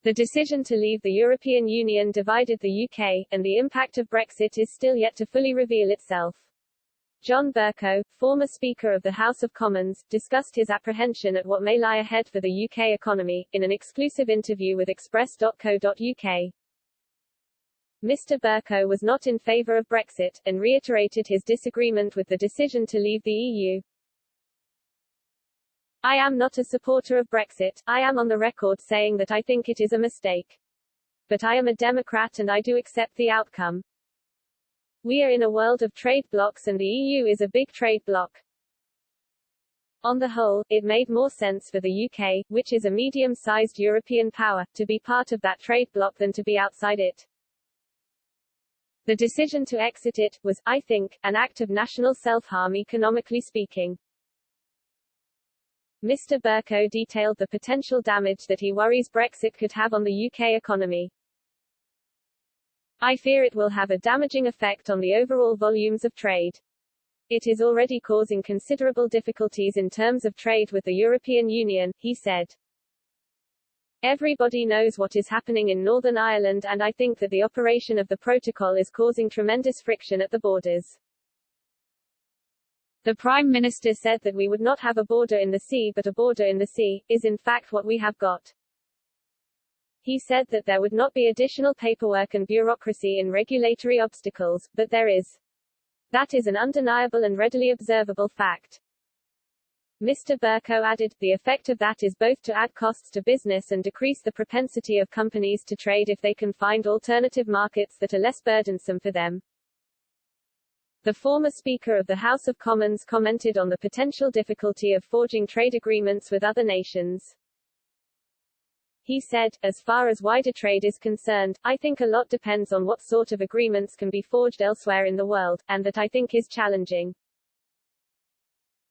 The decision to leave the European Union divided the UK, and the impact of Brexit is still yet to fully reveal itself. John Bercow, former Speaker of the House of Commons, discussed his apprehension at what may lie ahead for the UK economy, in an exclusive interview with Express.co.uk. Mr. Bercow was not in favour of Brexit, and reiterated his disagreement with the decision to leave the EU. I am not a supporter of Brexit. I am on the record saying that I think it is a mistake. But I am a Democrat and I do accept the outcome. We are in a world of trade blocs and the EU is a big trade bloc. On the whole, it made more sense for the UK, which is a medium-sized European power, to be part of that trade bloc than to be outside it. The decision to exit it was, I think, an act of national self-harm economically speaking. Mr. Bercow detailed the potential damage that he worries Brexit could have on the UK economy. I fear it will have a damaging effect on the overall volumes of trade. It is already causing considerable difficulties in terms of trade with the European Union, he said. Everybody knows what is happening in Northern Ireland and I think that the operation of the protocol is causing tremendous friction at the borders. The Prime Minister said that we would not have a border in the sea but a border in the sea, is in fact what we have got. He said that there would not be additional paperwork and bureaucracy in regulatory obstacles, but there is. That is an undeniable and readily observable fact. Mr. Bercow added, the effect of that is both to add costs to business and decrease the propensity of companies to trade if they can find alternative markets that are less burdensome for them. The former Speaker of the House of Commons commented on the potential difficulty of forging trade agreements with other nations. He said, as far as wider trade is concerned, I think a lot depends on what sort of agreements can be forged elsewhere in the world, and that I think is challenging.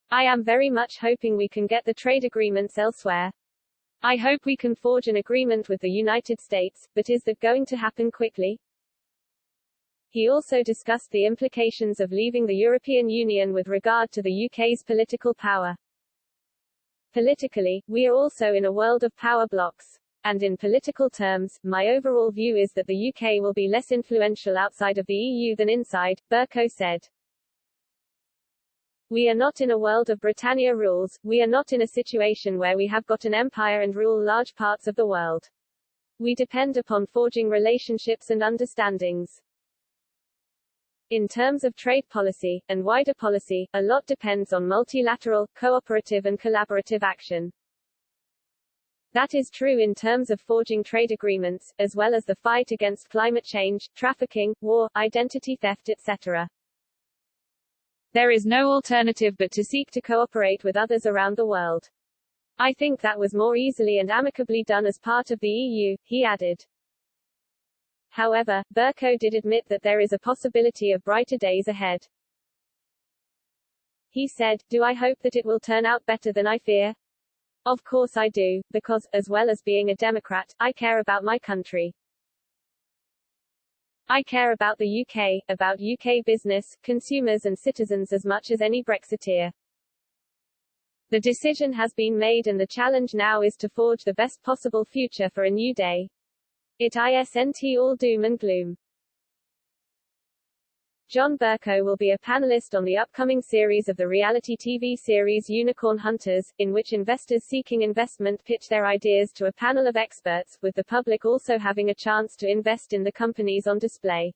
I am very much hoping we can get the trade agreements elsewhere. I hope we can forge an agreement with the United States, but is that going to happen quickly? He also discussed the implications of leaving the European Union with regard to the UK's political power. Politically, we are also in a world of power blocs. And in political terms, my overall view is that the UK will be less influential outside of the EU than inside, Bercow said. We are not in a world of Britannia rules, we are not in a situation where we have got an empire and rule large parts of the world. We depend upon forging relationships and understandings. In terms of trade policy, and wider policy, a lot depends on multilateral, cooperative and collaborative action. That is true in terms of forging trade agreements, as well as the fight against climate change, trafficking, war, identity theft etc. There is no alternative but to seek to cooperate with others around the world. I think that was more easily and amicably done as part of the EU, he added. However, Bercow did admit that there is a possibility of brighter days ahead. He said, do I hope that it will turn out better than I fear? Of course I do, because, as well as being a Democrat, I care about my country. I care about the UK, about UK business, consumers and citizens as much as any Brexiteer. The decision has been made and the challenge now is to forge the best possible future for a new day. It isn't all doom and gloom. John Bercow will be a panelist on the upcoming series of the reality TV series Unicorn Hunters, in which investors seeking investment pitch their ideas to a panel of experts, with the public also having a chance to invest in the companies on display.